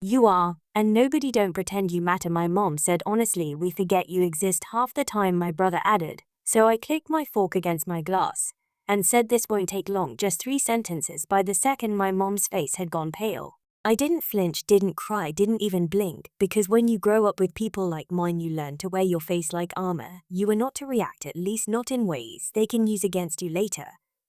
You are, and nobody don't pretend you matter. My mom said honestly we forget you exist half the time, my brother added. So I clicked my fork against my glass and said this won't take long, just 3 sentences. By the second my mom's face had gone pale. I didn't flinch, didn't cry, didn't even blink, because when you grow up with people like mine you learn to wear your face like armor. You are not to react, at least not in ways they can use against you later.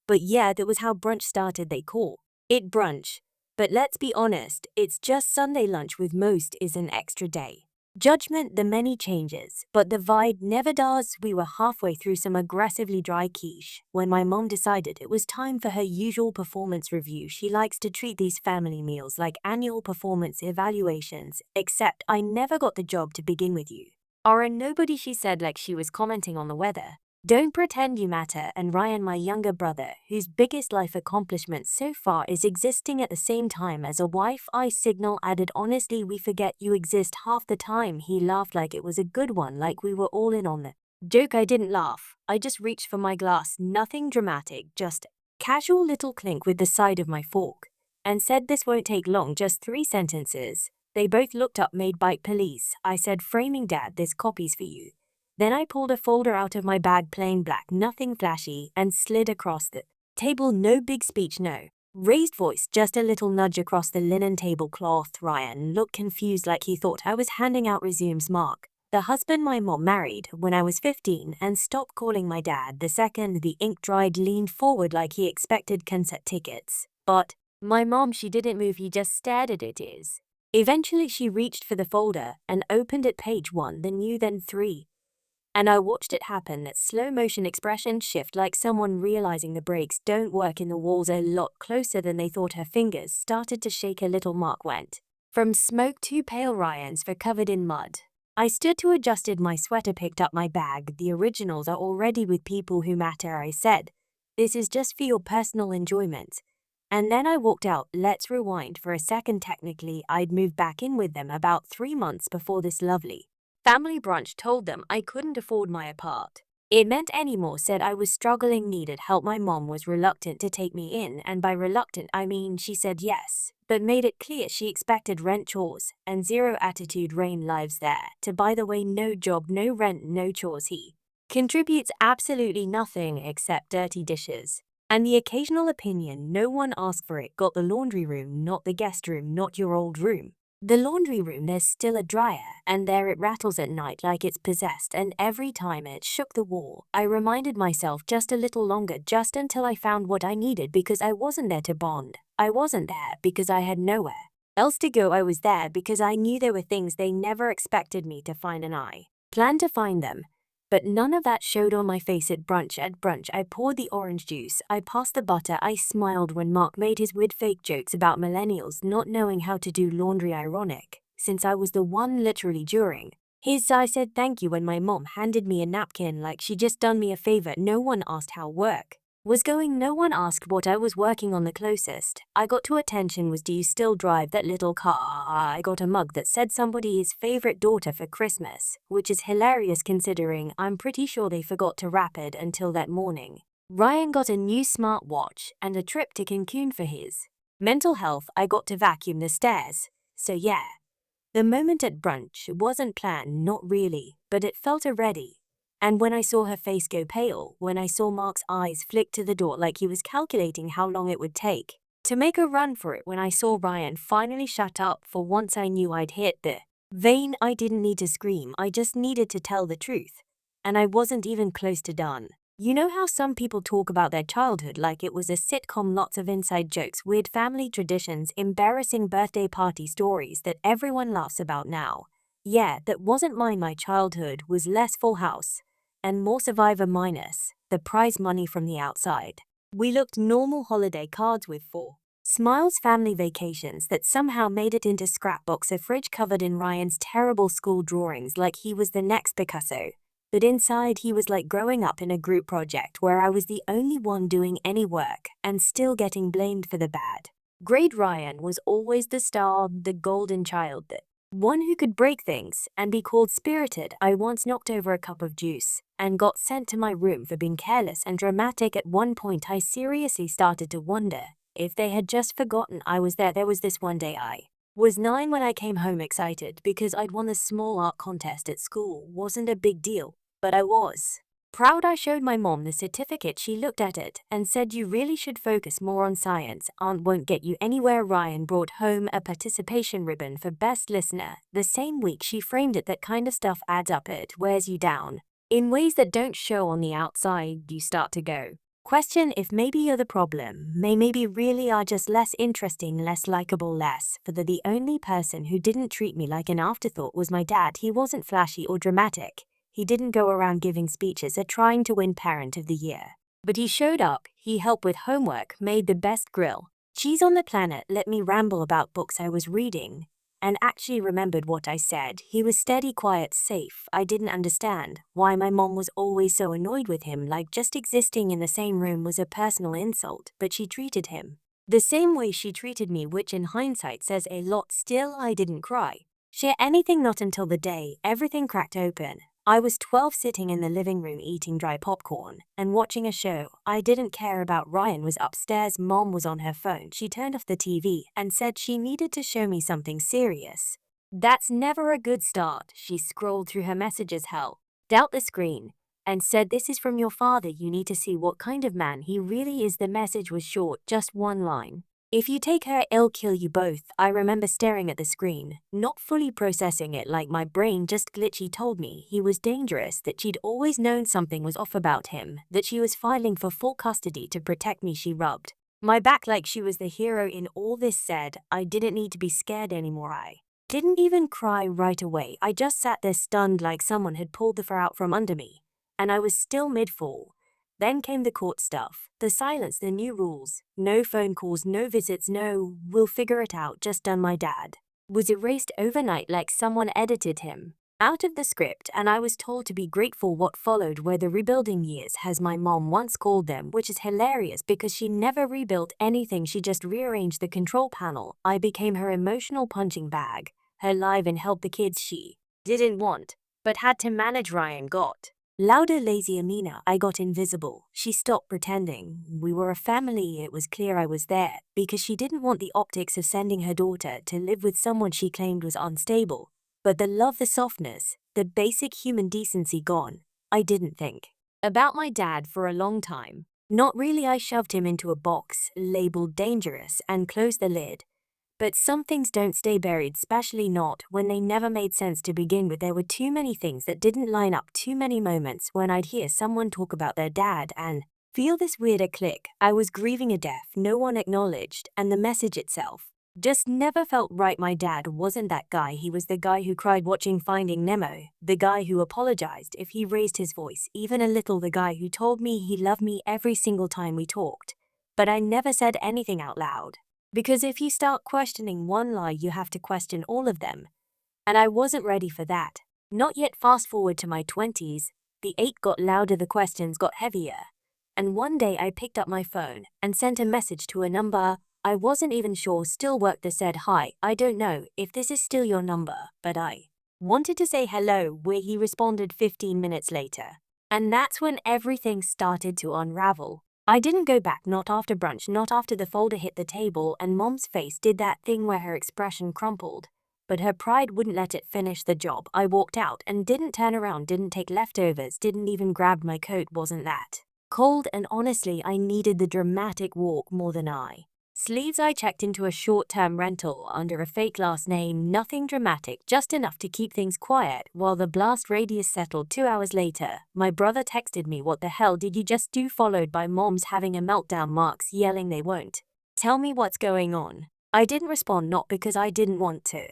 But yeah, that was how brunch started. They call it brunch. But let's be honest, it's just Sunday lunch with most is an extra day. Judgment the many changes, but the vibe never does. We were halfway through some aggressively dry quiche when my mom decided it was time for her usual performance review. She likes to treat these family meals like annual performance evaluations, except I never got the job to begin with. You are a nobody, she said like she was commenting on the weather. Don't pretend you matter. And Ryan, my younger brother, whose biggest life accomplishment so far is existing at the same time as a wife, I signal, added honestly we forget you exist half the time. He laughed like it was a good one, like we were all in on the joke. I didn't laugh. I just reached for my glass, nothing dramatic, just casual little clink with the side of my fork, and said this won't take long, just 3 sentences. They both looked up. Made bite police, I said, framing dad, this copy's for you. Then I pulled a folder out of my bag, plain black, nothing flashy, and slid across the table. No big speech, no raised voice, just a little nudge across the linen tablecloth. Ryan looked confused like he thought I was handing out resumes. Mark, the husband my mom married when I was 15 and stopped calling my dad the second the ink dried, leaned forward like he expected concert tickets. But my mom, she didn't move, he just stared at it. Eventually she reached for the folder and opened at page 1, then 2, then 3. And I watched it happen, that slow motion expression shift, like someone realizing the brakes don't work in the walls a lot closer than they thought. Her fingers started to shake a little. Mark went from smoke to pale. Ryan's for covered in mud. I stood to adjusted my sweater, picked up my bag. The originals are already with people who matter, I said. This is just for your personal enjoyment. And then I walked out. Let's rewind for a second. Technically, I'd moved back in with them about 3 months before this lovely family brunch told them I couldn't afford my apart. It meant anymore, said I was struggling, needed help. My mom was reluctant to take me in, and by reluctant I mean she said yes, but made it clear she expected rent, chores, and zero attitude. Rain lives there, to by the way, no job, no rent, no chores. He contributes absolutely nothing except dirty dishes and the occasional opinion. No one asked for it. Got the laundry room, not the guest room, not your old room. The laundry room, there's still a dryer, and there it rattles at night like it's possessed, and every time it shook the wall, I reminded myself just a little longer, just until I found what I needed, because I wasn't there to bond. I wasn't there because I had nowhere else to go. I was there because I knew there were things they never expected me to find, and I planned to find them. But none of that showed on my face at brunch. At brunch, I poured the orange juice, I passed the butter, I smiled when Mark made his weird fake jokes about millennials not knowing how to do laundry. Ironic, since I was the one literally during his. I said thank you when my mom handed me a napkin like she just done me a favor. No one asked how work was going. No one asked what I was working on. The closest I got to attention was, do you still drive that little car? I got a mug that said somebody's favorite daughter for Christmas, which is hilarious considering I'm pretty sure they forgot to wrap it until that morning. Ryan got a new smartwatch and a trip to Cancun for his mental health. I got to vacuum the stairs. So yeah, the moment at brunch wasn't planned, not really, but it felt already. And when I saw her face go pale, when I saw Mark's eyes flick to the door like he was calculating how long it would take to make a run for it, when I saw Ryan finally shut up for once, I knew I'd hit the vein. I didn't need to scream, I just needed to tell the truth. And I wasn't even close to done. You know how some people talk about their childhood like it was a sitcom, lots of inside jokes, weird family traditions, embarrassing birthday party stories that everyone laughs about now? Yeah, that wasn't mine. My childhood was less Full House and more Survivor, minus the prize money from the outside. We looked normal holiday cards with 4 smiles, family vacations that somehow made it into scrapbooks, a fridge covered in Ryan's terrible school drawings like he was the next Picasso. But inside he was like growing up in a group project where I was the only one doing any work and still getting blamed for the bad grade. Ryan was always the star, the golden child, the one who could break things and be called spirited. I once knocked over a cup of juice and got sent to my room for being careless and dramatic. At one point I seriously started to wonder if they had just forgotten I was there. There was this one day I Was 9 when I came home excited because I'd won the small art contest at school. Wasn't a big deal, but I was proud. I showed my mom the certificate. She looked at it and said, "You really should focus more on science. Aunt won't get you anywhere." Ryan brought home a participation ribbon for Best Listener. The same week she framed it. That kind of stuff adds up. It wears you down in ways that don't show on the outside. You start to go, question if maybe you're the problem. Maybe really are just less interesting, less likable, less. For the only person who didn't treat me like an afterthought was my dad. He wasn't flashy or dramatic. He didn't go around giving speeches or trying to win Parent of the Year. But he showed up, he helped with homework, made the best grill cheese on the planet, let me ramble about books I was reading, and actually remembered what I said. He was steady, quiet, safe. I didn't understand why my mom was always so annoyed with him, like just existing in the same room was a personal insult, but she treated him the same way she treated me, which in hindsight says a lot. Still, I didn't cry, share anything, not until the day everything cracked open. I was 12, sitting in the living room eating dry popcorn and watching a show I didn't care about. Ryan was upstairs. Mom was on her phone. She turned off the TV and said she needed to show me something serious. That's never a good start. She scrolled through her messages, held out the screen, and said, "This is from your father. You need to see what kind of man he really is." The message was short, just one line. "If you take her, it'll kill you both." I remember staring at the screen, not fully processing it, like my brain just glitchy told me he was dangerous, that she'd always known something was off about him, that she was filing for full custody to protect me. She rubbed my back like she was the hero in all this, said I didn't need to be scared anymore. I didn't even cry right away. I just sat there stunned, like someone had pulled the fur out from under me, and I was still mid-fall. Then came the court stuff, the silence, the new rules. No phone calls, no visits, no "we'll figure it out, just done." My dad was erased overnight, like someone edited him out of the script, and I was told to be grateful. What followed were the rebuilding years, as my mom once called them, which is hilarious because she never rebuilt anything. She just rearranged the control panel. I became her emotional punching bag, her live and help the kids she didn't want, but had to manage. Ryan got louder, lazy. Amina, I got invisible. She stopped pretending we were a family. It was clear I was there because she didn't want the optics of sending her daughter to live with someone she claimed was unstable. But the love, the softness, the basic human decency gone. I didn't think about my dad for a long time. Not really. I shoved him into a box, labeled dangerous, and closed the lid. But some things don't stay buried, especially not when they never made sense to begin with. There were too many things that didn't line up, too many moments when I'd hear someone talk about their dad and feel this weirder click. I was grieving a death no one acknowledged, and the message itself just never felt right. My dad wasn't that guy. He was the guy who cried watching Finding Nemo, the guy who apologized if he raised his voice even a little, the guy who told me he loved me every single time we talked. But I never said anything out loud. Because if you start questioning one lie, you have to question all of them. And I wasn't ready for that. Not yet. Fast forward to my 20s, the ache got louder, the questions got heavier. And one day I picked up my phone and sent a message to a number I wasn't even sure still worked that said, "Hi, I don't know if this is still your number, but I wanted to say hello," where he responded 15 minutes later. And that's when everything started to unravel. I didn't go back, not after brunch, not after the folder hit the table and Mom's face did that thing where her expression crumpled. But her pride wouldn't let it finish the job. I walked out and didn't turn around, didn't take leftovers, didn't even grab my coat. Wasn't that cold? And honestly, I needed the dramatic walk more than I sleeves. I checked into a short-term rental under a fake last name. Nothing dramatic, just enough to keep things quiet while the blast radius settled. 2 hours later, my brother texted me, "What the hell did you just do?" followed by Mom's having a meltdown, Mark's yelling they won't tell me what's going on. I didn't respond, not because I didn't want to,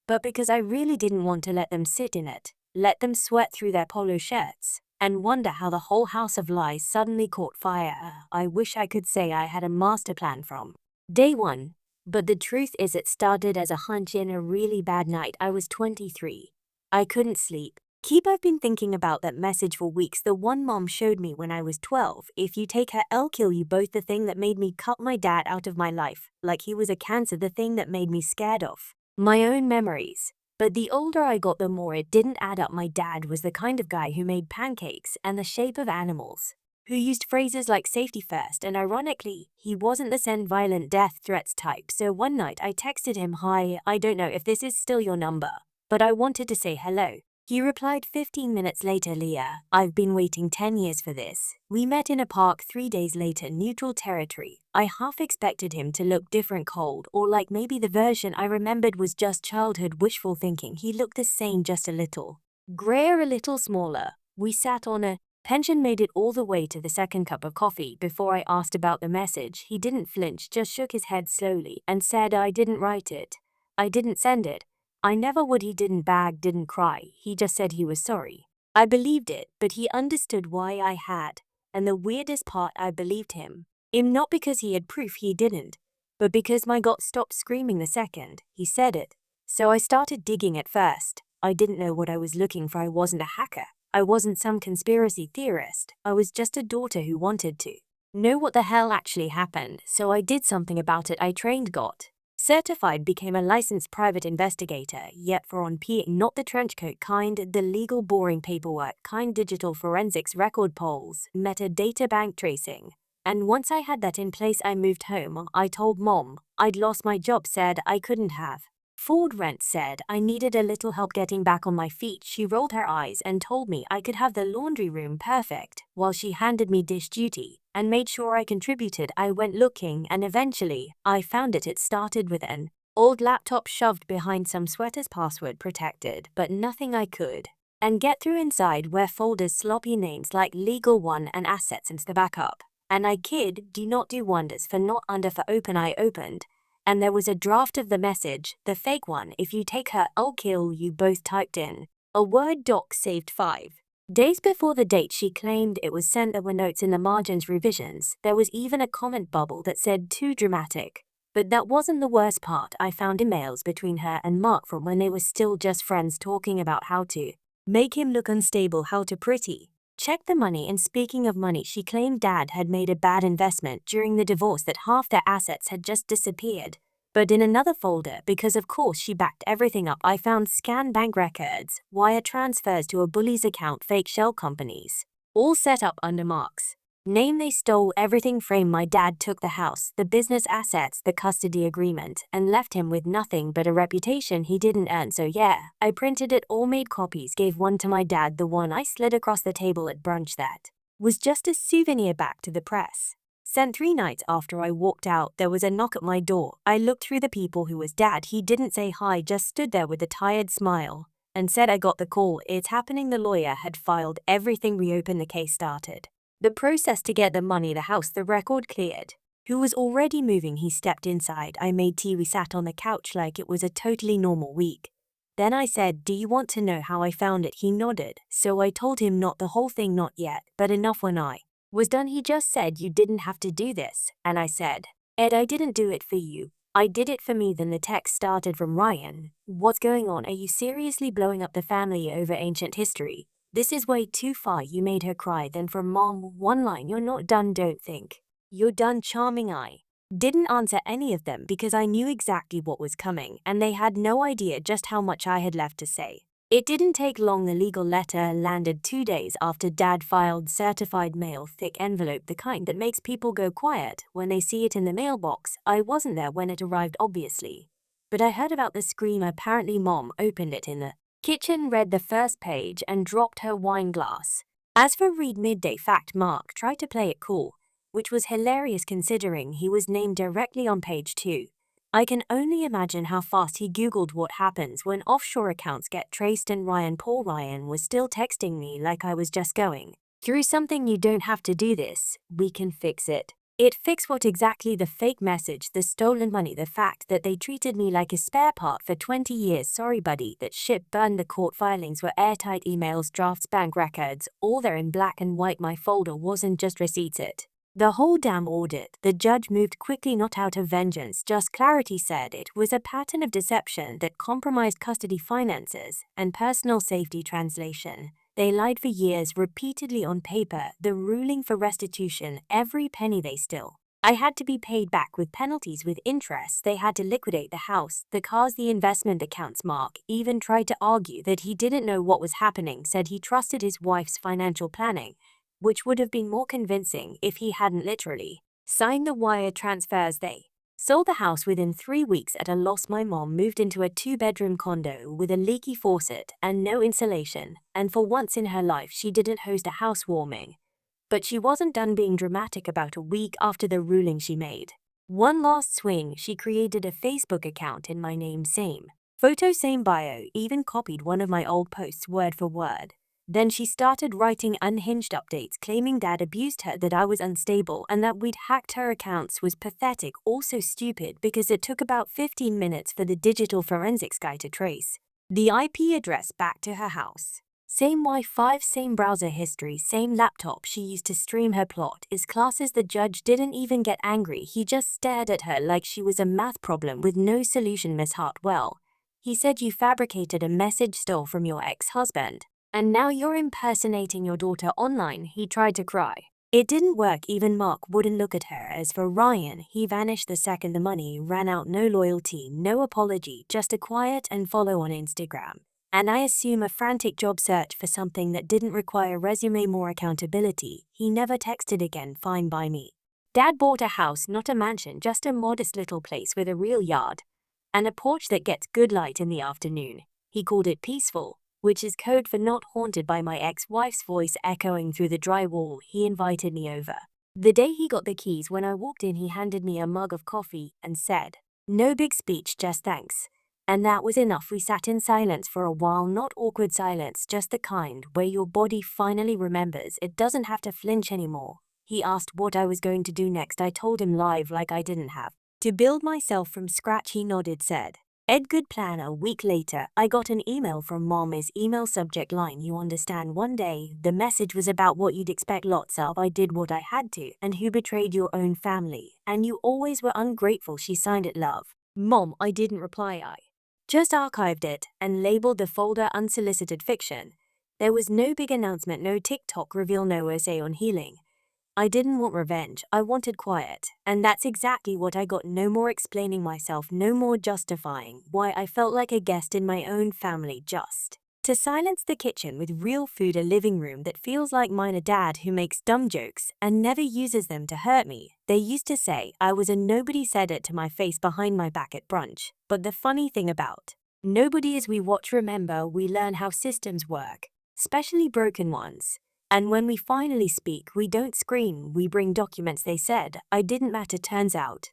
but because I really didn't want to let them sit in it, let them sweat through their polo shirts, and wonder how the whole house of lies suddenly caught fire. I wish I could say I had a master plan from day one, but the truth is it started as a hunch in a really bad night. I was 23. I couldn't sleep. I've been thinking about that message for weeks, the one Mom showed me when I was 12. "If you take her, I'll kill you both." The thing that made me cut my dad out of my life, like he was a cancer. The thing that made me scared of my own memories. But the older I got, the more it didn't add up. My dad was the kind of guy who made pancakes and the shape of animals, who used phrases like safety first, and ironically, he wasn't the send violent death threats type. So one night I texted him, "Hi, I don't know if this is still your number, but I wanted to say hello." He replied 15 minutes later, "Leah, I've been waiting 10 years for this." We met in a park 3 days later, neutral territory. I half expected him to look different, cold, or like maybe the version I remembered was just childhood wishful thinking. He looked the same, just a little grayer, a little smaller. We sat on a Pension, made it all the way to the second cup of coffee. Before I asked about the message, he didn't flinch, just shook his head slowly and said, "I didn't write it. I didn't send it. I never would." He didn't beg, didn't cry. He just said he was sorry. I believed it, but he understood why I had. And the weirdest part, I believed him. Not because he had proof, he didn't, but because my gut stopped screaming the second he said it. So I started digging. At first, I didn't know what I was looking for. I wasn't a hacker. I wasn't some conspiracy theorist. I was just a daughter who wanted to know what the hell actually happened, so I did something about it. I trained, got certified, became a licensed private investigator, yet for on P, not the trenchcoat kind, the legal boring paperwork kind, digital forensics, record polls, metadata, bank tracing. And once I had that in place, I moved home. I told Mom I'd lost my job, said I couldn't have afford rent, said I needed a little help getting back on my feet. She rolled her eyes and told me I could have the laundry room perfect, while she handed me dish duty and made sure I contributed. I went looking and eventually I found it. It started with an old laptop shoved behind some sweaters, password protected, but nothing I could and get through. Inside were folders, sloppy names like Legal One and Assets and the backup. And I kid do not do wonders for not under for open. I opened, and there was a draft of the message, the fake one. "If you take her, I'll kill you both," typed in a Word doc saved 5 days before the date she claimed it was sent. There were notes in the margins, revisions. There was even a comment bubble that said "too dramatic." But that wasn't the worst part. I found emails between her and Mark from when they were still just friends, talking about how to make him look unstable, how to pretty check the money. And speaking of money, she claimed Dad had made a bad investment during the divorce, that half their assets had just disappeared. But in another folder, because of course she backed everything up, I found scanned bank records, wire transfers to a bully's account, fake shell companies, all set up under Mark's name. They stole everything. Frame my dad took the house, the business assets, the custody agreement, and left him with nothing but a reputation he didn't earn. So yeah, I printed it all, made copies, gave one to my dad, the one I slid across the table at brunch that was just a souvenir, back to the press. Sent 3 nights after I walked out, there was a knock at my door. I looked through the people. Who was Dad? He didn't say hi, just stood there with a tired smile and said, "I got the call. It's happening." The lawyer had filed everything, reopened the case, started the process to get the money, the house, the record cleared. Who was already moving. He stepped inside. I made tea. We sat on the couch like it was a totally normal week. Then I said, "Do you want to know how I found it?" He nodded. So I told him not the whole thing, not yet, but enough. When I was done, he just said, "You didn't have to do this." And I said, "Ed, I didn't do it for you. I did it for me." Then the text started from Ryan. "What's going on? Are you seriously blowing up the family over ancient history? This is way too far." You made her cry. Then from Mom, one line, "You're not done, don't think you're done." Charming. I didn't answer any of them because I knew exactly what was coming, and they had no idea just how much I had left to say. It didn't take long. The legal letter landed 2 days after Dad filed. Certified mail, thick envelope, the kind that makes people go quiet when they see it in the mailbox. I wasn't there when it arrived, obviously, but I heard about the scream. Apparently Mom opened it in the kitchen, read the first page, and dropped her wine glass. As for read midday fact, Mark tried to play it cool, which was hilarious considering he was named directly on page 2. I can only imagine how fast he Googled what happens when offshore accounts get traced. And Ryan, poor Ryan, was still texting me like I was just going through something. "You don't have to do this. We can fix it." It fixed what exactly? The fake message, the stolen money, the fact that they treated me like a spare part for 20 years. Sorry buddy, that ship burned. The court filings were airtight, emails, drafts, bank records, all there in black and white. My folder wasn't just receipts, the whole damn audit. The judge moved quickly, not out of vengeance, just clarity. Said it was a pattern of deception that compromised custody, finances, and personal safety. Translation: they lied for years, repeatedly on paper. The ruling for restitution, every penny they stole, I had to be paid back with penalties, with interest. They had to liquidate the house, the cars, the investment accounts. Mark even tried to argue that he didn't know what was happening, said he trusted his wife's financial planning. which would have been more convincing if he hadn't literally signed the wire transfers. They sold the house within 3 weeks at a loss. My mom moved into a 2-bedroom condo with a leaky faucet and no insulation, and for once in her life she didn't host a housewarming. But she wasn't done being dramatic about a week after the ruling she made one last swing. She created a Facebook account in my name, same photo, same bio, even copied one of my old posts word for word. Then she started writing unhinged updates claiming Dad abused her, that I was unstable, and that we'd hacked her accounts was pathetic, also stupid because it took about 15 minutes for the digital forensics guy to trace the IP address back to her house. Same Wi-Fi, same browser history, same laptop she used to stream her plot. Is classes. The judge didn't even get angry, he just stared at her like she was a math problem with no solution. Miss Hartwell, he said, you fabricated a message stole from your ex-husband, and now you're impersonating your daughter online. He tried to cry. It didn't work. Even Mark wouldn't look at her. As for Ryan, he vanished the second the money ran out. No loyalty, no apology, just a quiet and follow on Instagram. And I assume a frantic job search for something that didn't require resume. More accountability. He never texted again. Fine by me. Dad bought a house, not a mansion, just a modest little place with a real yard and a porch that gets good light in the afternoon. He called it peaceful, which is code for not haunted by my ex-wife's voice echoing through the drywall. He invited me over the day he got the keys. When I walked in, he handed me a mug of coffee and said, no big speech, just thanks. And that was enough. We sat in silence for a while. Not awkward silence, just the kind where your body finally remembers it doesn't have to flinch anymore. He asked what I was going to do next. I told him live, like I didn't have to build myself from scratch. He nodded, said, Ed, good plan. A week later, I got an email from Mom. His email subject line, you understand. One day, the message was about what you'd expect lots of. I did what I had to, and who betrayed your own family, and you always were ungrateful. She signed it, love. Mom, I didn't reply. I just archived it and labeled the folder unsolicited fiction. There was no big announcement, no TikTok reveal, no essay on healing. I didn't want revenge, I wanted quiet, and that's exactly what I got. No more explaining myself, no more justifying why I felt like a guest in my own family, just to silence the kitchen with real food, a living room that feels like mine, a dad who makes dumb jokes and never uses them to hurt me. They used to say I was a nobody, said it to my face behind my back at brunch. But the funny thing about nobody is we watch, remember, we learn how systems work, especially broken ones. And when we finally speak, we don't scream, we bring documents. They said I didn't matter. Turns out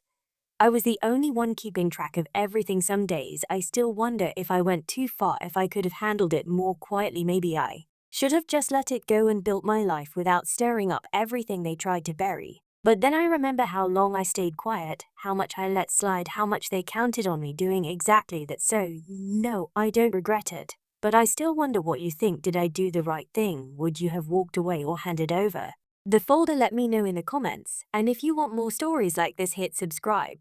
I was the only one keeping track of everything. Some days I still wonder if I went too far, if I could have handled it more quietly. Maybe I should have just let it go and built my life without stirring up everything they tried to bury. But then I remember how long I stayed quiet, how much I let slide, how much they counted on me doing exactly that. So, no, I don't regret it. But I still wonder what you think. Did I do the right thing? Would you have walked away or handed over the folder? Let me know in the comments. And if you want more stories like this, hit subscribe.